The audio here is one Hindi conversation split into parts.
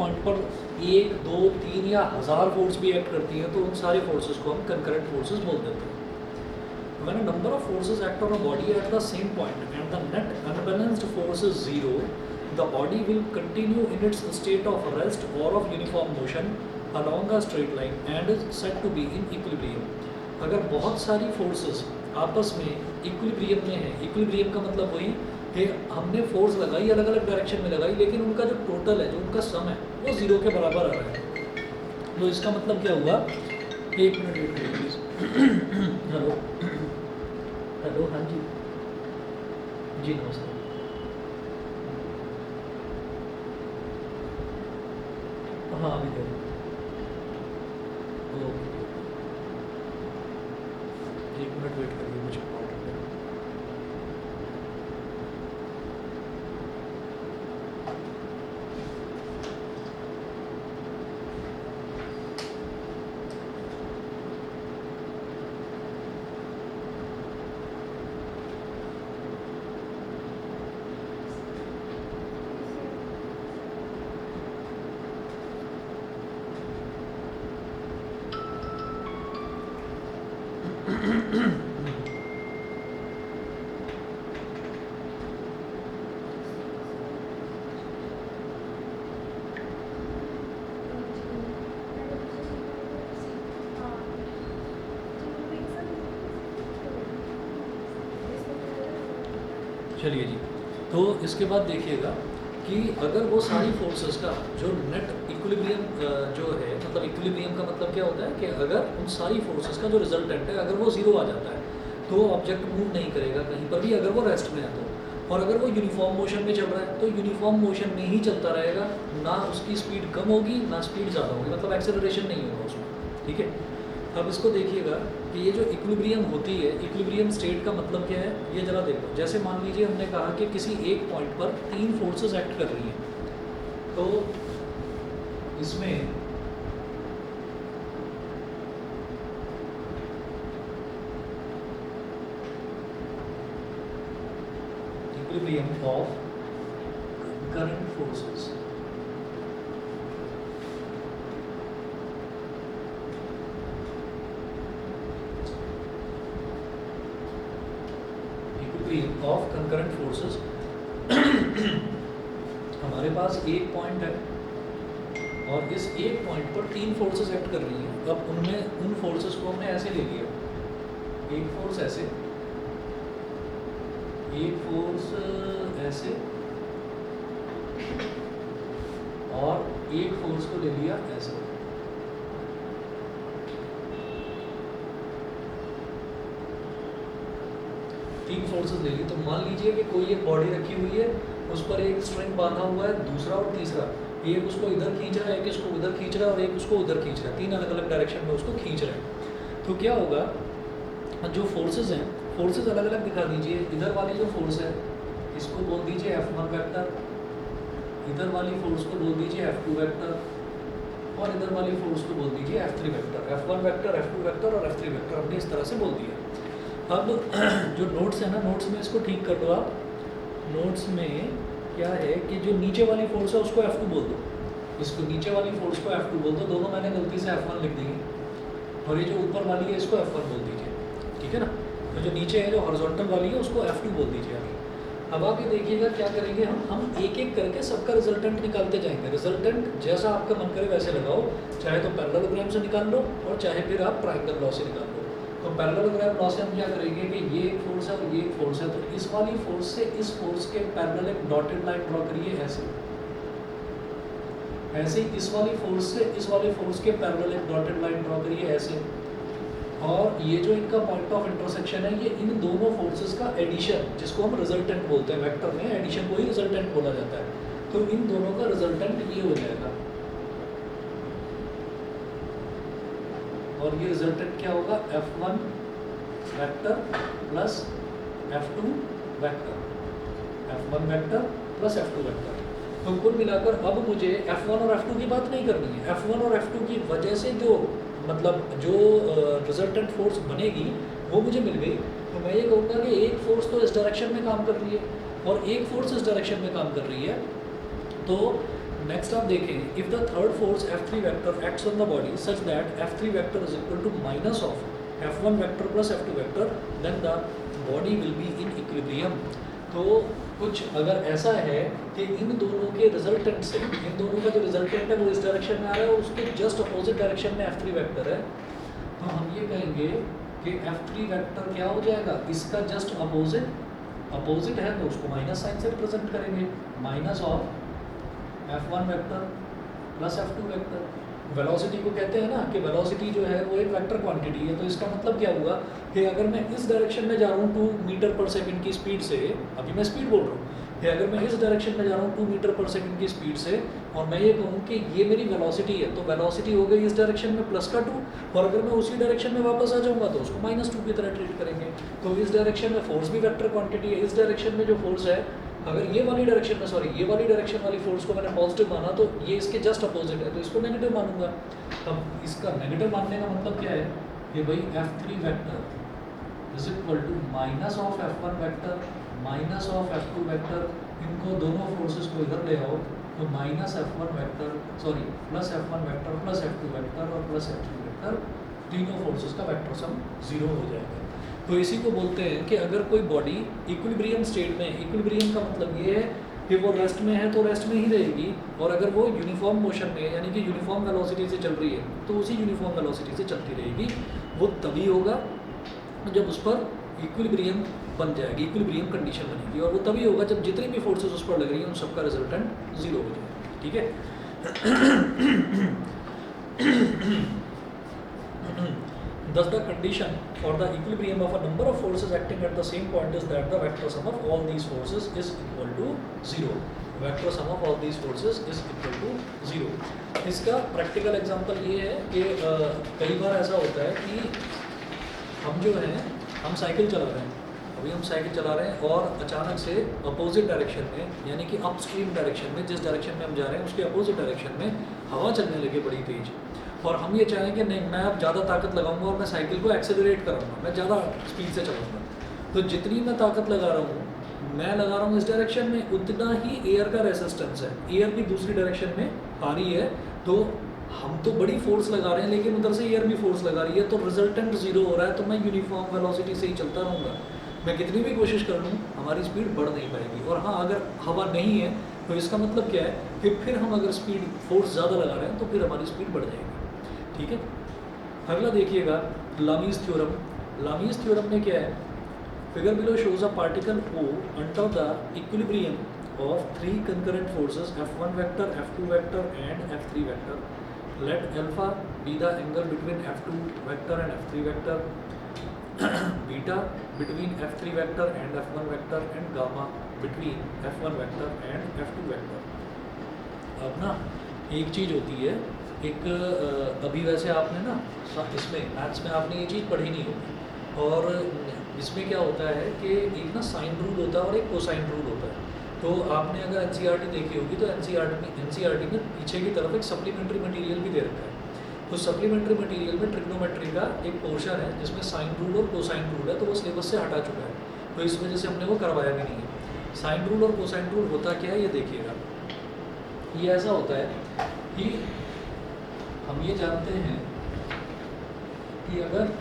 पॉइंट पर 1, 2, 3 या 1000 फोर्स भी एक्ट करती हैं तो उन सारे फोर्सेस को हम कंकरेंट फोर्सेस बोल देते हैं. When a number of forces act on a body at the same point and the net unbalanced force is zero, the body will continue in its state of rest or of uniform motion along a straight line and is said to be in equilibrium. अगर बहुत सारी फोर्सेस आपस में इक्विलिब्रियम में है, इक्विलिब्रियम का मतलब वही कि हमने फोर्स लगाई, अलग अलग डायरेक्शन में लगाई, लेकिन उनका जो टोटल है, जो उनका सम है, वो जीरो के बराबर आ रहा है. तो इसका मतलब क्या हुआ? एक मिनट वेट करिए प्लीज. हेलो हेलो, हाँ जी जी, नमस्कार. हाँ अभी करिए. ओके, 1 मिनट वेट करिए, मुझे कॉल कर. चलिए जी, तो इसके बाद देखिएगा कि अगर वो सारी फोर्सेस का जो नेट इक्विलिब्रियम जो है, मतलब इक्विलिब्रियम का मतलब क्या होता है कि अगर उन सारी फोर्सेस का जो रिजल्टेंट है, अगर वो ज़ीरो आ जाता है तो ऑब्जेक्ट मूव नहीं करेगा कहीं पर भी, अगर वो रेस्ट में है तो. और अगर वो यूनिफॉर्म मोशन में चल रहा है तो यूनिफॉर्म मोशन में ही चलता रहेगा, ना उसकी स्पीड कम होगी ना स्पीड ज़्यादा होगी, मतलब एक्सेलरेशन नहीं होगा उसमें. ठीक है. अब इसको देखिएगा कि ये जो इक्विलिब्रियम होती है, इक्विलिब्रियम स्टेट का मतलब क्या है, ये जरा देखो. जैसे मान लीजिए हमने कहा कि किसी एक पॉइंट पर 3 फोर्सेस एक्ट कर रही हैं, तो इसमें equilibrium of current forces, of concurrent forces. हमारे पास एक पॉइंट है और इस एक पॉइंट पर 3 फोर्सेस एक्ट कर रही हैं. अब उनमें उन फोर्सेस को हमने ऐसे ले लिया, एक फोर्स ऐसे, एक फोर्स ऐसे और एक फोर्स को ले लिया ऐसे. तीन फोर्सेस ले ली. तो मान लीजिए कि कोई एक बॉडी रखी हुई है, उस पर एक स्ट्रिंग बांधा हुआ है, दूसरा और तीसरा, एक उसको इधर खींच रहा है, एक इसको उधर खींच रहा है और एक उसको उधर खींच रहा है. 3 अलग अलग डायरेक्शन में उसको खींच रहे हैं. तो क्या होगा, जो फोर्सेस हैं, फोर्सेस अलग अलग दिखा दीजिए. इधर वाली जो फोर्स है इसको बोल दीजिए F1 वेक्टर, इधर वाली फोर्स को बोल दीजिए F2 वेक्टर और इधर वाली फोर्स को बोल दीजिए F3 vector. F1 vector, F2 vector और F3 वेक्टर हमने इस तरह से बोल दिया. अब जो नोट्स है ना, नोट्स में इसको ठीक कर दो आप. नोट्स में क्या है कि जो नीचे वाली फोर्स है उसको F2 बोल दो, इसको नीचे वाली फोर्स को F2 बोल दो. दोनों मैंने गलती से F1 लिख दी और ये जो ऊपर वाली है इसको F1 बोल दीजिए. ठीक है ना. तो जो नीचे है, जो हॉरिजॉन्टल वाली है, उसको F2 बोल दीजिए आगे. अब आगे देखिएगा क्या करेंगे हम एक एक करके सबका रिजल्टेंट निकालते जाएंगे. रिजल्टेंट जैसा आपका मन करे वैसे लगाओ, चाहे तो पैरेललोग्राम से निकाल लो और चाहे फिर आप ट्रायंगल लॉ से निकाल लो. तो पैरेललोग्राम लॉ से हम क्या करेंगे कि ये एक फोर्स है और ये एक फोर्स है, तो इस वाली फोर्स से इस फोर्स के पैरेलल एक डॉटेड लाइन ड्रॉ करिए ऐसे. ऐसे ही इस वाली फोर्स से इस वाली फोर्स के पैरेलल एक डॉटेड लाइन ड्रॉ करिए ऐसे. और ये जो इनका पॉइंट ऑफ इंटरसेक्शन है, ये इन दोनों फोर्सेस का एडिशन, जिसको हम रिजल्टेंट बोलते हैं, वेक्टर में एडिशन को ही रिजल्टेंट बोला जाता है. तो इन दोनों का रिजल्टेंट ये हो जाएगा और ये रिजल्टेंट क्या होगा, F1 vector plus F2 vector, F1 vector plus F2 vector. तो कुल मिलाकर अब मुझे F1 और F2 की बात नहीं करनी है. F1 और F2 की वजह से जो जो रिजल्टेंट फोर्स बनेगी वो मुझे मिल गई. तो मैं ये कहूँगा कि एक फोर्स तो इस डायरेक्शन में काम कर रही है और एक फोर्स इस डायरेक्शन में काम कर रही है. तो नेक्स्ट आप देखें, if the third force F3 vector acts on the body such that F3 vector is equal to minus of F1 vector plus F2 vector, then the body will be in equilibrium. तो कुछ अगर ऐसा है कि इन दोनों के रिजल्टेंट से, इन दोनों का जो रिजल्टेंट है वो इस डायरेक्शन में आ रहा है और उसके जस्ट अपोजिट डायरेक्शन में F3 वेक्टर है, तो हम ये कहेंगे कि F3 वेक्टर क्या हो जाएगा, इसका जस्ट अपोजिट है तो उसको माइनस साइन से रिप्रेजेंट करेंगे, minus of F1 vector plus F2 vector. Velocity को कहते हैं ना कि वेलोसिटी जो है वो एक वेक्टर क्वांटिटी है, तो इसका मतलब क्या हुआ कि अगर मैं इस डायरेक्शन में जा रहा हूँ 2 मीटर पर सेकंड की स्पीड से, अभी मैं स्पीड बोल रहा हूँ, कि अगर मैं इस डायरेक्शन में जा रहा हूँ 2 मीटर पर सेकंड की स्पीड से और मैं ये कहूँ कि ये मेरी वेलोसिटी है, तो वेलोसिटी हो गई इस डायरेक्शन में प्लस का 2, और अगर मैं उसी डायरेक्शन में वापस आ जाऊँगा तो उसको -2 की तरह ट्रीट करेंगे। तो इस डायरेक्शन में फोर्स भी वेक्टर क्वांटिटी है, इस डायरेक्शन में जो फोर्स है, अगर ये वाली डायरेक्शन में, सॉरी ये वाली डायरेक्शन वाली फोर्स को मैंने पॉजिटिव माना तो ये इसके जस्ट अपोजिट है, तो इसको नेगेटिव मानूंगा। अब इसका नेगेटिव मानने का मतलब क्या है कि भाई F3 vector is equal to minus of F1 vector minus of F2 vector, इनको दोनों फोर्सेस को इधर ले आओ तो minus F1 vector, sorry plus F1 vector plus F2 vector और प्लस F3 वेक्टर, तीनों फोर्सेस का वेक्टर सम 0 हो जाएगा। तो इसी को बोलते हैं कि अगर कोई बॉडी इक्विलिब्रियम स्टेट में, इक्विलिब्रियम का मतलब ये है कि वो रेस्ट में है तो रेस्ट में ही रहेगी, और अगर वो यूनिफॉर्म मोशन में यानी कि यूनिफॉर्म वेलोसिटी से चल रही है तो उसी यूनिफॉर्म वेलोसिटी से चलती रहेगी। वो तभी होगा जब उस पर इक्विलिब्रियम बन जाएगी, इक्विलिब्रियम कंडीशन बनेगी, और वो तभी होगा जब जितनी भी फोर्सेस उस पर लग रही हैं उन सबका रिजल्टेंट 0 हो जाएगा। ठीक है। Thus the condition for the equilibrium of a number of forces acting at the same point is that the vector sum of all these forces is equal to 0. Vector sum of all these forces is equal to 0. इसका प्रैक्टिकल एग्जांपल ये है कि कई बार ऐसा होता है कि हम जो हैं, हम साइकिल चला रहे हैं, अभी हम साइकिल चला रहे हैं और अचानक से अपोजिट डायरेक्शन में, यानी कि अपस्ट्रीम डायरेक्शन में, जिस डायरेक्शन में हम जा रहे हैं उसके अपोजिट डायरेक्शन में हवा चलने लगे बड़ी तेज, और हम ये चाहें कि नहीं मैं अब ज़्यादा ताकत लगाऊंगा और मैं साइकिल को एक्सेलरेट कराऊंगा, मैं ज़्यादा स्पीड से चलाऊंगा। तो जितनी मैं ताकत लगा रहा हूँ, मैं लगा रहा हूँ इस डायरेक्शन में, उतना ही एयर का रेसिस्टेंस है, एयर भी दूसरी डायरेक्शन में आ रही है, तो हम तो बड़ी फोर्स लगा रहे हैं लेकिन उधर से एयर भी फोर्स लगा रही है, तो रिजल्टेंट 0 हो रहा है। तो मैं यूनिफॉर्म वेलोसिटी से ही चलता रहूँगा, मैं कितनी भी कोशिश कर लूँ हमारी स्पीड बढ़ नहीं पाएगी। और हाँ, अगर हवा नहीं है तो इसका मतलब क्या है कि फिर हम अगर स्पीड फोर्स ज़्यादा लगा रहे हैं तो फिर हमारी स्पीड बढ़ जाएगी। ठीक है। अगला देखिएगा लामीज थ्योरम। लामीज थ्योरम में क्या है, figure below shows a particle O under the equilibrium of 3 concurrent forces F1 vector, F2 vector and F3 vector. Let alpha be the angle between F2 vector and F3 vector, beta between F3 vector and F1 vector and gamma between F1 vector and F2 vector. अब ना एक चीज़ होती है, एक अभी वैसे आपने ना इसमें मैथ्स में आपने ये चीज़ पढ़ी नहीं होगी, और इसमें क्या होता है कि एक ना साइन रूल होता है और एक कोसाइन रूल होता है। तो आपने अगर एनसीईआरटी देखी होगी तो एनसीईआरटी में पीछे की तरफ एक सप्लीमेंट्री मटेरियल भी दे रखा है। तो सप्लीमेंट्री मटेरियल में ट्रिग्नोमेट्री का एक पोर्शन है जिसमें साइन रूल और कोसाइन रूल है, तो वो सिलेबस से हटा चुका है, तो इस वजह से हमने वो करवाया भी नहीं है। साइन रूल और कोसाइन रूल होता क्या है ये देखिएगा। ये ऐसा होता है कि हम ये जानते हैं कि अगर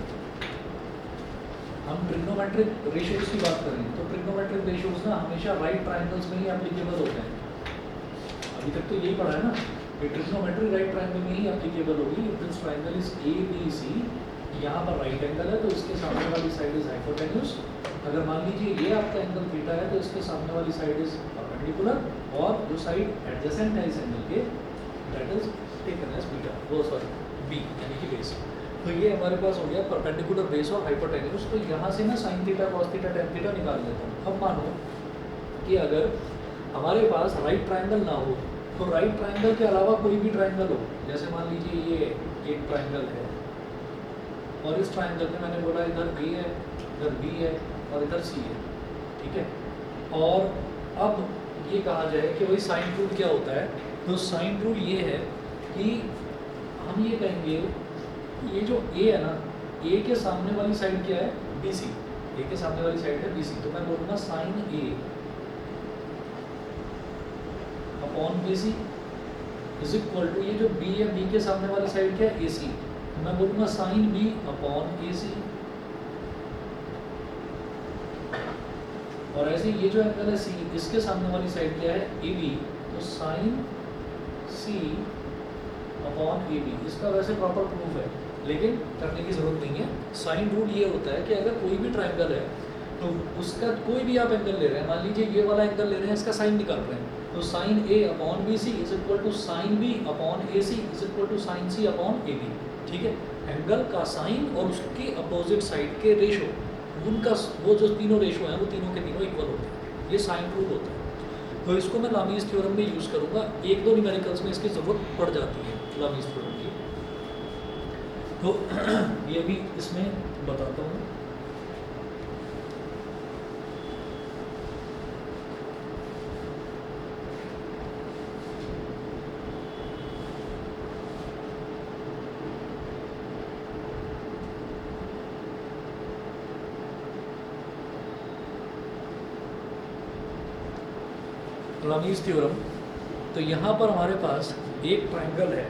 हम ट्रिग्नोमेट्रिक रेशियोज की बात करें तो ट्रिग्नोमेट्रिक रेशियोज ना हमेशा राइट ट्रायंगल्स में ही एप्लीकेबल होते हैं। अभी तक तो यही पढ़ा है ना कि ट्रिग्नोमेट्री राइट ट्रायंगल में ही एप्लीकेबल होगी। दिस ट्रायंगल इज ABC, यहाँ पर राइट एंगल है तो इसके सामने वाली साइड इज हाइपोटेन्यूज। अगर मान लीजिए ये आपका एंगल थीटा है तो इसके सामने वाली साइड इज परपेंडिकुलर, और जो साइड एडजेसेंट है इस एंगल के that is taken as beta, वो सॉरी बी यानी कि बेस। तो ये हमारे पास हो गया परपेंडिकुलर बेस और हाइपोटेन्यूज। तो यहाँ से मैं sine theta, cos theta, tan theta निकाल लेता हूँ। अब मानो कि अगर हमारे पास राइट ट्रायंगल ना हो तो राइट ट्रायंगल के अलावा कोई भी ट्रायंगल हो, जैसे मान लीजिए ये एक ट्रायंगल है और इस ट्रायंगल में मैंने बोला इधर A है, इधर B है और इधर C है, ठीक है। और अब ये कहा जाए कि भाई साइन रूल क्या होता है, तो साइन रूल ये है कि हम ये कहेंगे ये जो A है ना, A के सामने वाली साइड क्या है BC, A के सामने वाली साइड है BC, तो मैं बोलूँगा sine A upon BC is equal to, ये जो बी है, बी के सामने वाली साइड क्या है, ए सी, मैं बोलूँगा साइन बी अपॉन ए सी, और ऐसे ये जो एंगल है सी, इसके सामने वाली साइड क्या है, ए बी, तो sine C upon A B. इसका वैसे प्रॉपर प्रूफ है लेकिन करने की ज़रूरत नहीं है। साइन रूल ये होता है कि अगर कोई भी ट्राइंगल है तो उसका कोई भी आप एंगल ले रहे हैं, मान लीजिए ये वाला एंगल ले रहे हैं, इसका साइन निकाल रहे हैं, तो sine A upon B C is equal to sine B upon A C is equal to sine C upon A B. ठीक है, एंगल का साइन और उसके अपोजिट साइड के रेशो, उनका वो जो तीनों रेशो हैं वो तीनों के तीनों इक्वल होते हैं, ये साइन रूल होता है। तो इसको मैं लामीज़ थ्योरम में यूज़ करूँगा, एक दो न्यूमेरिकल्स में इसकी ज़रूरत पड़ जाती है लामीज़ थ्योरम की, तो ये भी इसमें बताता हूँ। लामीज़ थ्योरम, तो यहाँ पर हमारे पास एक ट्राइंगल है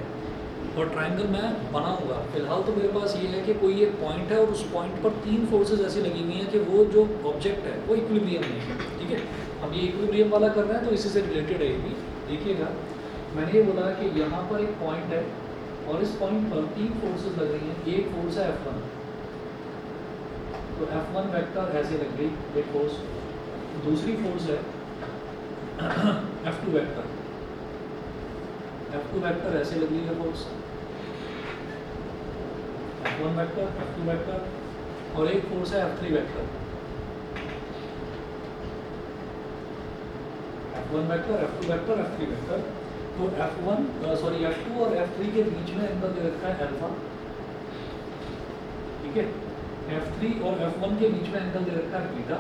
और ट्राइंगल मैं बनाऊंगा। फिलहाल तो मेरे पास ये है कि कोई एक पॉइंट है और उस पॉइंट पर तीन फोर्सेस ऐसी लगी हुई हैं कि वो जो ऑब्जेक्ट है वो इक्विलिब्रियम में है। ठीक है, हम ये इक्विलिब्रियम वाला कर रहे हैं तो इसी से रिलेटेड है ये भी। देखिएगा, मैंने ये बोला कि यहाँ पर एक पॉइंट है और इस पॉइंट पर तीन फोर्सेस लग रही हैं। एक फोर्स है F1, तो F1 वेक्टर ऐसे लग गई एक फोर्स। दूसरी फोर्स है F2 वेक्टर, F2 वेक्टर ऐसे लग रही है force, F1 vector, F2 vector, और एक फोर्स है F3 vector, F1 vector, F2 vector, F3 vector. तो F2 और F3 के बीच में एंगल दे रखा है अल्फा। ठीक है, F3 और F1 के बीच में एंगल दे रखा है बीटा,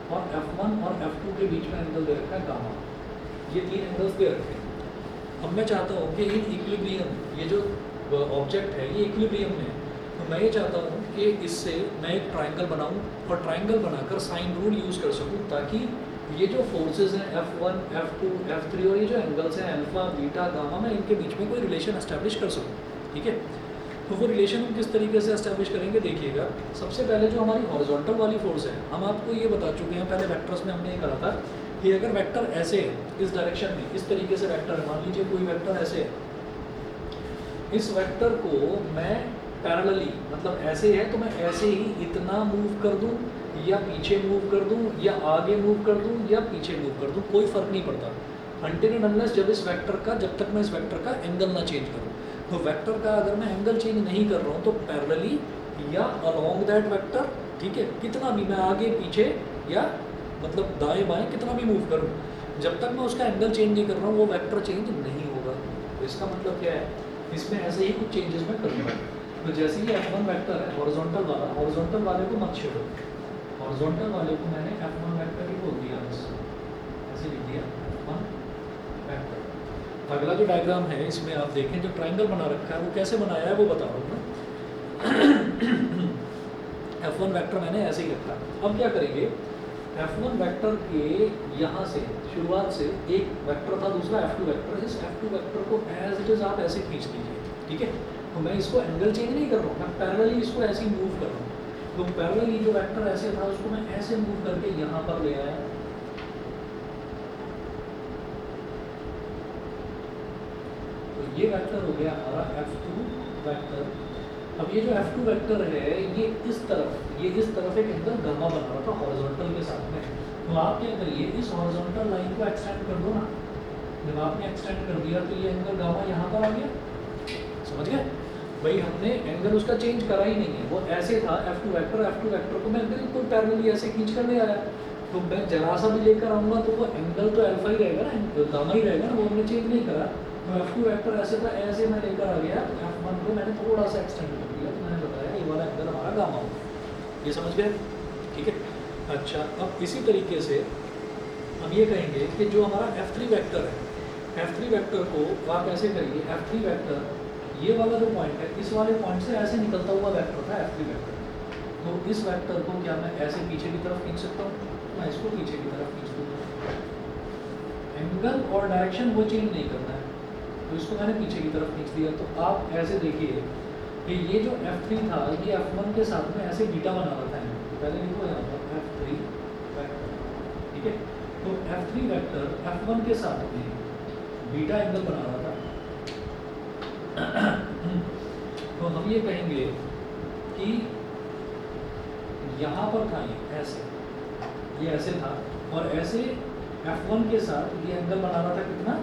और F1 और F2 के बीच में एंगल दे रखा है गामा। ये तीन एंगल्स दे रखे हैं। अब मैं चाहता हूँ कि इन इक्विलिब्रियम, ये जो ऑब्जेक्ट है ये इक्विलिब्रियम में है, तो मैं ये चाहता हूँ कि इससे मैं एक ट्राइंगल बनाऊँ और ट्राइंगल बनाकर साइन रूल यूज़ कर सकूँ, ताकि ये जो फोर्सेस हैं F1, F2, F3 और ये जो एंगल्स हैं अल्फा, बीटा, गामा, मैं इनके बीच में कोई रिलेशन एस्टैब्लिश कर सकूँ। ठीक है, तो वो रिलेशन हम किस तरीके से एस्टैब्लिश करेंगे, देखिएगा। सबसे पहले जो हमारी हॉरिजॉन्टल वाली फोर्स है, हम आपको ये बता चुके हैं पहले वेक्टर्स में, हमने ये कहा था कि अगर वेक्टर ऐसे है इस डायरेक्शन में, इस तरीके से वेक्टर है, मान लीजिए कोई वेक्टर ऐसे है, इस वेक्टर को मैं पैरेलली, मतलब ऐसे है तो मैं ऐसे ही इतना मूव कर दूं या पीछे मूव कर दूं या आगे मूव कर दूं या पीछे मूव कर दूं, कोई फर्क नहीं पड़ता, अनटिल एंड अनलेस जब तक मैं इस वेक्टर का एंगल ना चेंज करूं। तो वेक्टर का अगर मैं एंगल चेंज नहीं कर रहा हूँ तो पैरेलली या अलोंग दैट वेक्टर, ठीक है, कितना भी मैं आगे पीछे या मतलब दाएं बाएं कितना भी मूव करूँ, जब तक मैं उसका एंगल चेंज नहीं कर रहा हूँ वो वेक्टर चेंज नहीं होगा। तो इसका मतलब क्या है, इसमें ऐसे ही कुछ चेंजेस मैं करूँगा। तो जैसे ही F1 वेक्टर है हॉरिजॉन्टल वाला, हॉरिजॉन्टल वाले को मत छोड़ो, हॉरिजॉन्टल वाले को मैंने F1 वेक्टर ही बोल दिया, बस ऐसे लिख दिया F1 वेक्टर। अगला जो डायग्राम है इसमें आप देखें, जो ट्राइंगल बना रखा है वो कैसे बनाया है वो बता रहा हूँ मैं। F1 वेक्टर मैंने ऐसे ही रखा। अब क्या करेंगे, F1 वेक्टर के यहाँ से शुरुआत से एक वेक्टर था, दूसरा F2 वेक्टर, इस F2 वेक्टर को एज इट इज आप ऐसे खींच लीजिए। ठीक है, तो मैं इसको एंगल चेंज नहीं कर रहा हूँ, मैं पैरेलली इसको ऐसे ही मूव कर रहा हूँ। तो पैरेलली जो वेक्टर ऐसे था उसको मैं ऐसे मूव करके यहाँ पर ले आया, तो ये वेक्टर हो गया हमारा F2 वेक्टर। अब ये जो F2 वेक्टर है ये इस तरफ एक एंगल गामा बना रहा था हॉरिजॉन्टल के साथ में। तो आप क्या करिए, इस हॉरिजॉन्टल लाइन को एक्सटेंड कर दो ना, जब आपने एक्सटेंड कर दिया तो ये एंगल गामा यहाँ पर आ गया, समझ गए भाई। हमने एंगल उसका चेंज करा ही नहीं है, वो ऐसे था F2 वेक्टर को मैं बिल्कुल पैरेलली ऐसे खींच कर ले आया। तो मैं जरा सा भी लेकर आऊँगा तो वो एंगल तो अल्फा ही रहेगा ना, गामा ही रहेगा ना, वो हमने चेंज नहीं करा। तो F2 वेक्टर ऐसे था, ऐसे मैं लेकर आ गया, तो F1 को मैंने थोड़ा सा एक्सटेंड कर दिया, तो मैंने बताया ये वाला एंगल हमारा गामा होगा। ये समझ गए, ठीक है। अच्छा, अब इसी तरीके से हम ये कहेंगे कि जो हमारा F3 वेक्टर है, F3 वेक्टर को आप ऐसे करिए, F3 वेक्टर ये वाला जो पॉइंट है, इस वाले पॉइंट से ऐसे निकलता हुआ वेक्टर था F3 वेक्टर। तो इस वेक्टर को क्या मैं ऐसे पीछे की तरफ खींच सकता हूँ, मैं इसको पीछे की तरफ खींच दूँगा, एंगल और डायरेक्शन वो चेंज नहीं करना है, तो इसको मैंने पीछे की तरफ खींच दिया। तो आप ऐसे देखिए कि ये जो F3 था ये F1 के साथ में ऐसे बीटा बना रहा था, तो पहले लिखो यहाँ पर F3 वेक्टर, ठीक है। तो F3 वेक्टर F1 के साथ में बीटा एंगल बना रहा था। तो हम ये कहेंगे कि यहाँ पर था ये ऐसे था, और ऐसे F1 के साथ ये एंगल बना रहा था कितना,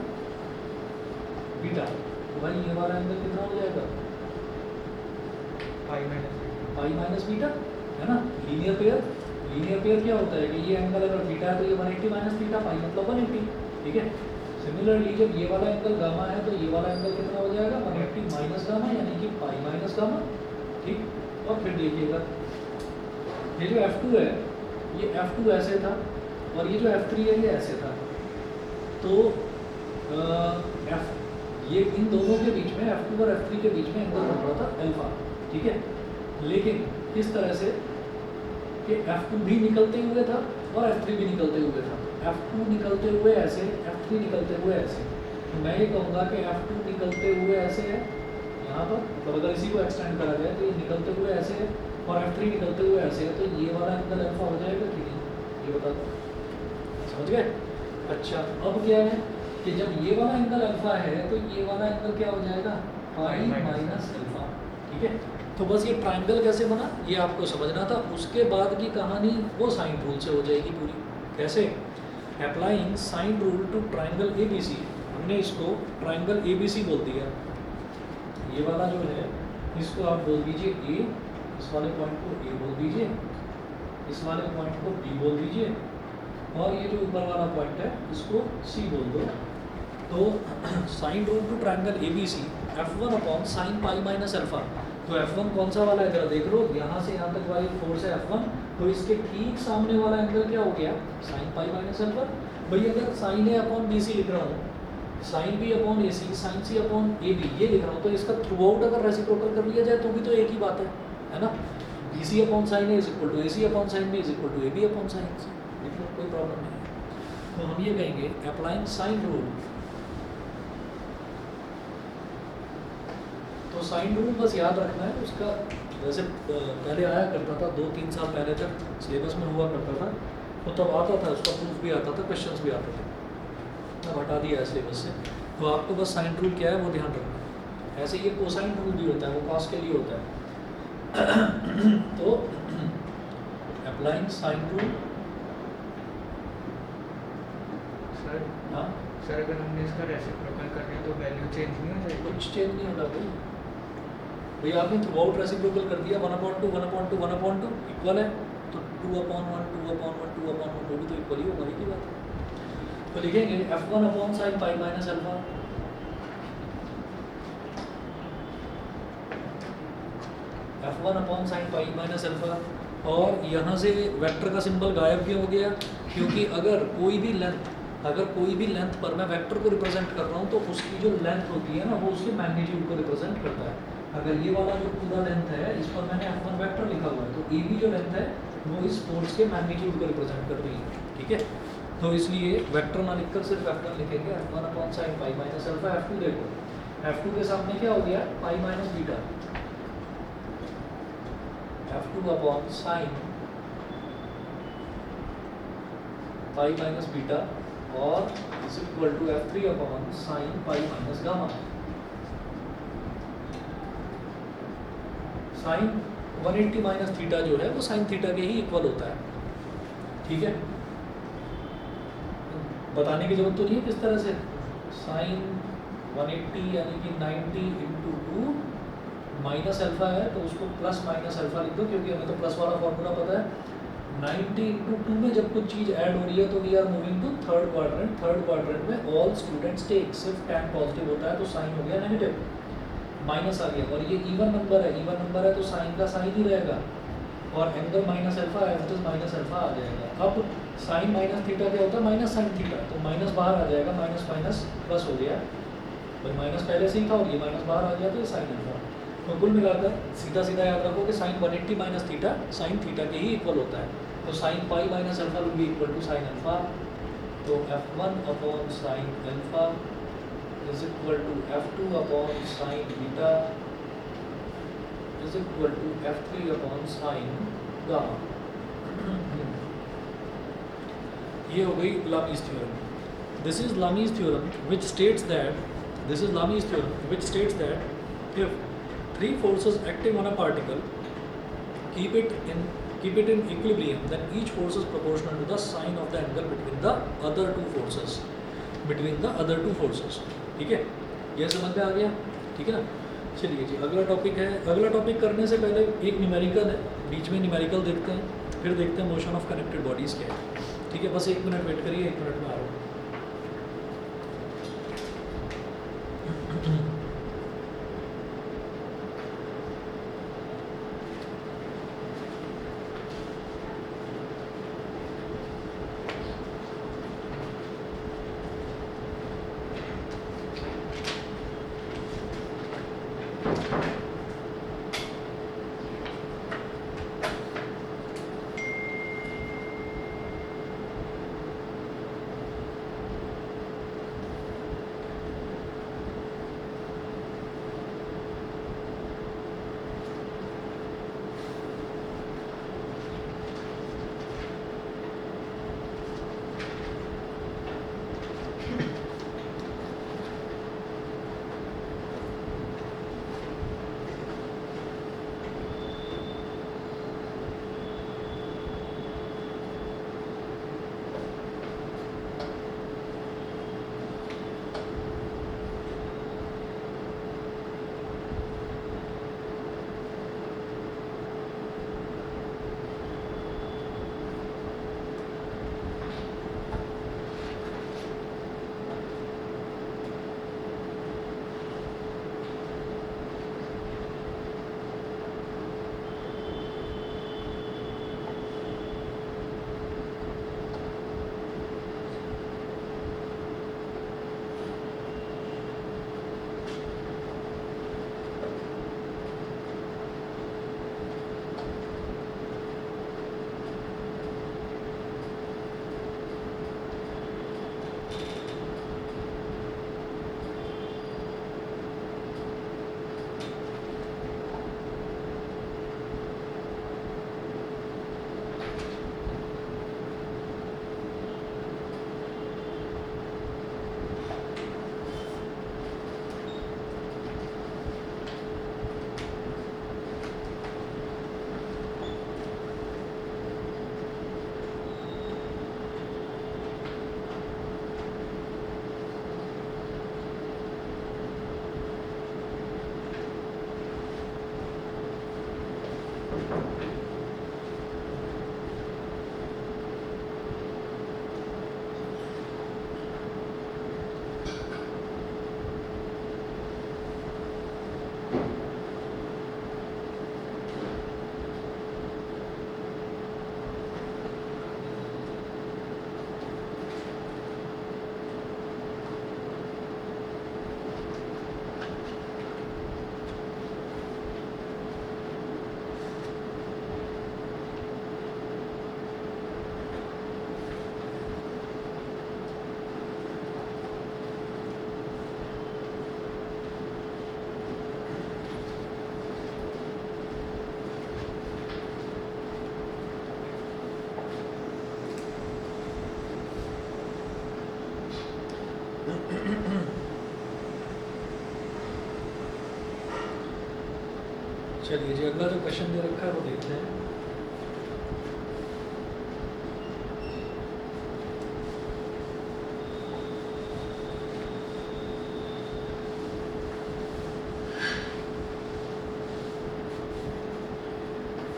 बीटा। तो भाई ये वाला एंगल कितना हो जाएगा, पाई माइनस बीटा, है ना। लीनियर पेयर क्या होता है कि ये एंगल अगर बीटा है तो ये 180 माइनस बीटा, पाई मतलब 180, ठीक है। सिमिलरली जब ये वाला एंगल गामा है तो ये वाला एंगल कितना हो जाएगा, 180 माइनस गामा, यानी कि पाई माइनस गामा, ठीक। और फिर देखिएगा ये जो F2 है ये F2 ऐसे था, और ये जो F3 है ये ऐसे था। तो ये इन दोनों के बीच में F2 और F3 के बीच में एंगल बन रहा था अल्फा, ठीक है। लेकिन इस तरह से कि F2 भी निकलते हुए था और F3 भी निकलते हुए था। F2 निकलते हुए ऐसे, F3 निकलते हुए ऐसे। तो मैं ये कहूँगा कि F2 निकलते हुए ऐसे है यहाँ पर, मतलब अगर इसी को एक्सटेंड करा जाए तो ये निकलते हुए ऐसे है, और F3 निकलते हुए ऐसे है, तो ये वाला एंगल अल्फा हो जाएगा कि नहीं, ये बता दो, समझ गए। अच्छा, अब क्या है कि जब ये वाला एंगल अल्फा है तो ये वाला एंगल क्या हो जाएगा, पाई माइनस अल्फा, ठीक है। तो बस ये ट्राइंगल कैसे बना ये आपको समझना था। उसके बाद की कहानी वो साइन रूल से हो जाएगी पूरी। कैसे, applying sine rule to triangle ABC। हमने इसको ट्राइंगल ABC बोल दिया। ये वाला जो है इसको आप बोल दीजिए A, इस वाले पॉइंट को A बोल दीजिए, इस वाले पॉइंट को B बोल दीजिए, और ये जो ऊपर वाला पॉइंट है इसको C बोल दो। तो sine rule to triangle ABC F1 upon sine pi minus alpha. तो F1 कौन सा वाला है जरा देख लो, यहाँ से यहाँ तक वाली फोर्स है F1, तो इसके ठीक सामने वाला एंगल क्या हो गया, साइन पाई माइनस अल्फा। भाई अगर साइन A अपॉन BC लिख रहा हूँ, sine B upon AC, sine C upon AB ये लिख रहा हूँ, तो इसका थ्रू आउट अगर रेसिप्रोकल कर लिया जाए तो भी तो एक ही बात है ना। BC upon sine A is equal to AC upon sine B is equal to AB upon sine C, मतलब कोई प्रॉब्लम नहीं है। तो हम ये कहेंगे अप्लाइंग साइन रूल, तो साइन रूल बस याद रखना है उसका। वैसे पहले आया करता था 2-3 साल पहले तक सिलेबस में हुआ करता था, तो तब आता था, उसका प्रूफ भी आता था, क्वेश्चंस भी आते थे। अब हटा दिया है सिलेबस से। तो आपको बस साइन रूल क्या है वो ध्यान रखना है। ऐसे ये कोसाइन रूल भी होता है, वो कॉस के लिए होता है। तो अप्लाइंग साइन रूल, सर हाँ सर अगर हमने इसका रेसिप्रोकल कर दिया तो वैल्यू चेंज नहीं हो जाएगी? कुछ चेंज नहीं होगा भाई आपने थ्रू आउट रेसिप्रोकल कर दिया, 1/2 1/2 1/2 इक्वल है, तो 2/1 2/1 2/1 वो भी तो इक्वल ही होगा, एक ही बात है। तो लिखेंगे F1 upon sine pi minus alpha, F1 upon sine pi minus alpha. और यहाँ से वेक्टर का सिंबल गायब क्यों हो गया, क्योंकि अगर कोई भी लेंथ पर मैं वेक्टर को रिप्रेजेंट कर रहा हूँ तो उसकी जो लेंथ होती है ना वो उसके मैग्नीट्यूड को रिप्रेजेंट करता है। अगर ये वाला जो पूरा लेंथ है इस पर मैंने F1 वेक्टर लिखा हुआ है, तो AB जो लेंथ है वो इस फोर्स के मैग्नीट्यूड को रिप्रेजेंट कर रही है, ठीक है। तो इसलिए वेक्टर ना लिखकर सिर्फ F1 लिखेंगे, F1 upon sine pi minus alpha. F2 देखो, F2 के सामने क्या हो गया, pi minus beta, F2 upon sine pi minus beta, और is equal to F3 upon sine pi minus gamma. Sine 180 minus theta जो है वो साइन थीटा के ही इक्वल होता है, ठीक है। बताने की जरूरत तो नहीं है किस तरह से, साइन 180 यानी कि 90 इंटू 2 माइनस अल्फा है तो उसको प्लस माइनस अल्फा लिख दो, क्योंकि हमें तो प्लस वाला फॉर्मूला पता है। 90 इंटू 2 में जब कुछ चीज़ ऐड हो रही है तो we are moving to third quadrant में ऑल स्टूडेंट्स टेक, सिर्फ टैन पॉजिटिव होता है तो साइन हो गया नेगेटिव, माइनस आ गया। और ये इवन नंबर है तो साइन का साइन ही रहेगा, और एंगल माइनस अल्फा है तो माइनस अल्फा आ जाएगा। अब साइन माइनस थीटा क्या होता है, माइनस साइन थीटा, तो माइनस बाहर आ जाएगा, माइनस माइनस प्लस हो गया, भाई माइनस पहले से ही था और ये माइनस बाहर आ गया तो ये साइन अल्फा। तो कुल मिलाकर सीधा सीधा याद रखो कि sine 180 minus theta sine theta के ही इक्वल होता है, तो sine pi minus alpha will be equal to sine alpha. तो F1 upon sine alpha is equal to F2 upon sine beta is equal to F3 upon sine gamma. ये हो गई Lami's theorem. This is Lami's theorem which states that if three forces acting on a particle keep it in equilibrium, then each force is proportional to the sine of the angle between the other two forces। ठीक है, ये समझ में आ गया? ठीक है ना। चलिए जी, अगला टॉपिक है। अगला टॉपिक करने से पहले एक न्यूमेरिकल है, बीच में न्यूमेरिकल देखते हैं, फिर देखते हैं मोशन ऑफ कनेक्टेड बॉडीज़ क्या है। ठीक है, बस 1 मिनट वेट करिए, 1 मिनट में आ रहा हूँ। चलिए जी, अगला जो क्वेश्चन दे रखा है वो देखते हैं।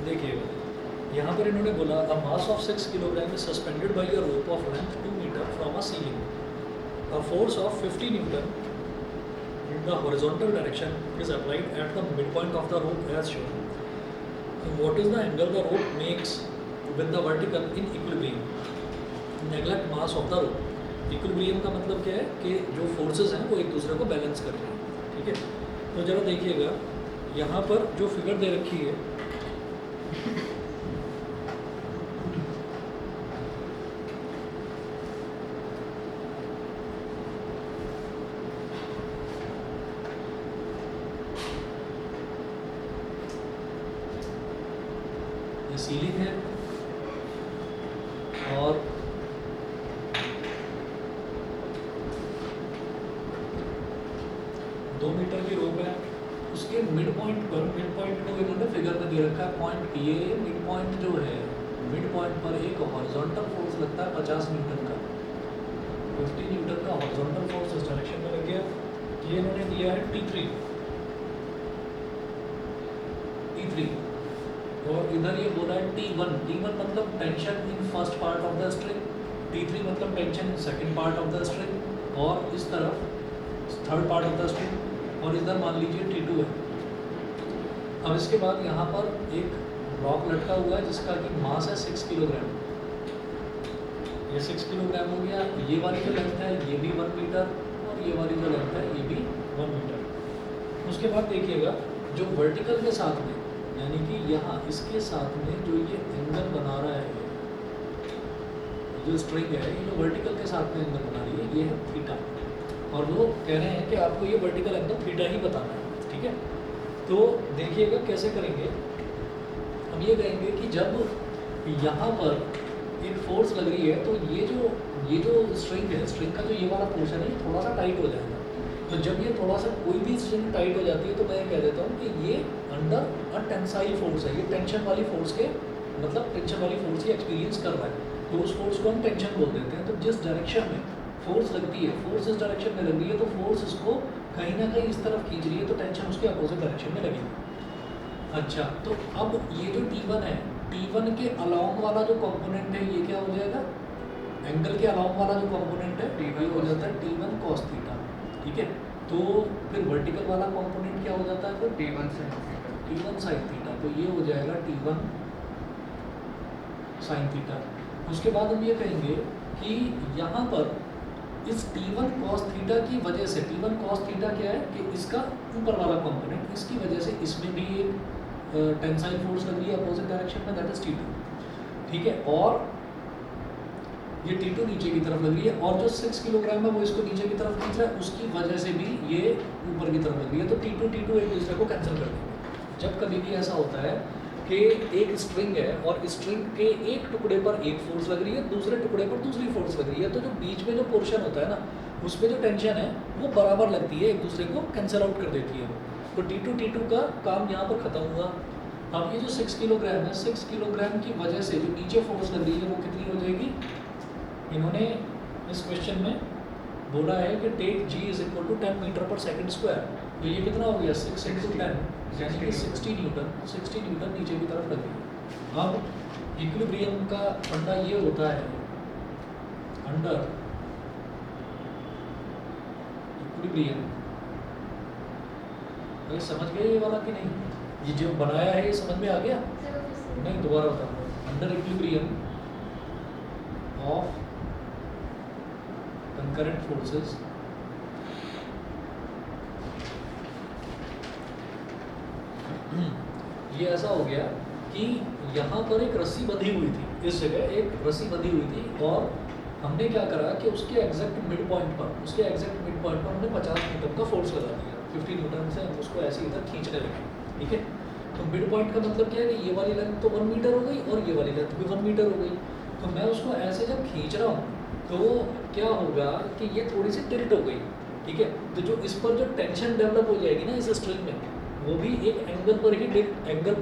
देखिएगा, यहाँ पर इन्होंने बोला a mass of 6 kilogram is suspended by a rope of length 2 metre from a ceiling. A force of 50 newton in the horizontal direction is applied at the midpoint of the rope as shown. So what is the angle the rope makes with the vertical in equilibrium? Neglect mass of the rope. Equilibrium का मतलब क्या है कि जो forces हैं वो एक दूसरे को बैलेंस कर रहे हैं। ठीक है, तो जरा देखिएगा, यहाँ पर जो फिगर दे रखी है ये सीलिंग है और दो मीटर की रोप है। उसके मिड पॉइंट को इन्होंने फिगर में दे रखा है पॉइंट। ये मिड पॉइंट जो है, मिड पॉइंट पर एक हॉरिजॉन्टल फोर्स लगता है 50 न्यूटन का, 50 न्यूटन का हॉरिजॉन्टल फोर्स इस डायरेक्शन में लग गया। ये इन्होंने दिया है T3 और इधर ये बोला है T1 मतलब tension in first part of the string, T3 मतलब tension in second part of the string और इस तरफ third part of the string और इधर मान लीजिए T2 है। अब इसके बाद यहाँ पर एक रॉक लटका हुआ है जिसका कि मास है 6 किलोग्राम। ये 6 किलोग्राम हो गया। ये वाली जो लेंथ है ये भी 1 मीटर और ये वाली जो लेंथ है ये भी 1 मीटर। उसके बाद देखिएगा जो वर्टिकल के साथ में, यानी कि यहाँ इसके साथ में जो ये एंगल बना रहा है, जो स्ट्रिंग है ये जो वर्टिकल के साथ में एंगल बना रही है ये है थीटा। और वो कह रहे हैं कि आपको ये वर्टिकल एंगल थीटा ही बताना है, ठीक है। तो देखिएगा कैसे करेंगे। हम ये कहेंगे कि जब यहाँ पर एक फोर्स लग रही है तो ये जो स्ट्रिंग है, स्ट्रिंग का जो ये वाला पोर्शन है ये थोड़ा सा टाइट हो जाएगा। तो जब ये थोड़ा सा कोई भी स्ट्रिंग टाइट हो जाती है तो मैं कह देता हूँ कि ये अंडर अ टेंसाइल फोर्स है, ये टेंशन वाली फोर्स के मतलब टेंशन वाली फोर्स की एक्सपीरियंस कर रहा है, तो उस फोर्स को हम टेंशन बोल देते हैं। तो जिस डायरेक्शन में फोर्स लगती है, फोर्स इस डायरेक्शन में लग रही है तो फोर्स इसको कहीं ना कहीं इस तरफ खींच रही है, तो टेंशन उसके अपोजिट डायरेक्शन में लगेगी। अच्छा, तो अब ये जो T1 है, T1 के अलोंग वाला जो कंपोनेंट है ये क्या हो जाएगा, एंगल के अलोंग वाला जो कंपोनेंट है ये हो जाता है T1 cos थीटा, ठीक है। तो फिर वर्टिकल वाला कंपोनेंट क्या हो जाता है फिर T1 sin theta. T1 sin theta, तो ये हो जाएगा T1 sin थीटा। उसके बाद हम ये कहेंगे कि यहाँ पर इस T1 cos थीटा की वजह से, T1 cos थीटा क्या है कि इसका ऊपर वाला कंपोनेंट, इसकी वजह से इसमें भी एक टेंसाइल फोर्स लग रही है अपोजिट डायरेक्शन में, दैट इज T2, ठीक है। और ये T2 नीचे की तरफ लग रही है और जो 6 किलोग्राम है वो इसको नीचे की तरफ खींच रहा है, उसकी वजह से भी ये ऊपर की तरफ लग रही है। तो T2 एक दूसरे को कैंसिल कर देंगे। जब कभी भी ऐसा होता है कि एक स्ट्रिंग है और स्ट्रिंग के एक टुकड़े पर एक फोर्स लग रही है, दूसरे टुकड़े पर दूसरी फोर्स लग रही है, तो जो बीच में जो पोर्शन होता है ना, उसमें जो टेंशन है वो बराबर लगती है, एक दूसरे को कैंसिल आउट कर देती है। तो T2 का काम यहाँ पर खत्म हुआ। अब ये जो 6 किलोग्राम है, 6 किलोग्राम की वजह से जो नीचे फोर्स लग रही है वो कितनी हो जाएगी। इन्होंने इस क्वेश्चन में बोला है कि take G is equal to 10 metre per second square, तो ये कितना हो गया 6 × 10 यानी कि 60 न्यूटन नीचे की तरफ लगी। अब इक्विलिब्रियम का फंडा ये होता है, अंडर इक्विलिब्रियम, अरे समझ गए ये वाला कि नहीं, ये जो बनाया है ये समझ में आ गया नहीं, दोबारा बताऊंगा। Under equilibrium of concurrent forces ये ऐसा हो गया कि यहाँ पर एक रस्सी बंधी हुई थी, इस जगह एक रस्सी बंधी हुई थी और हमने क्या करा कि उसके एग्जैक्ट मिड पॉइंट पर हमने 50 न्यूटन का फोर्स लगा दिया। 50 न्यूटन से हम उसको ऐसे इधर खींचने लगे, ठीक है। तो मिड पॉइंट का मतलब क्या है कि ये वाली लेंथ तो 1 मीटर हो गई और ये वाली लेंथ भी 1 मीटर हो गई। तो मैं उसको ऐसे जब खींच रहा हूँ तो क्या होगा कि ये थोड़ी सी टिल्ट हो गई, ठीक है। तो जो इस पर जो टेंशन डेवलप हो जाएगी ना इस स्ट्रिंग में, वो भी एक एंगल पर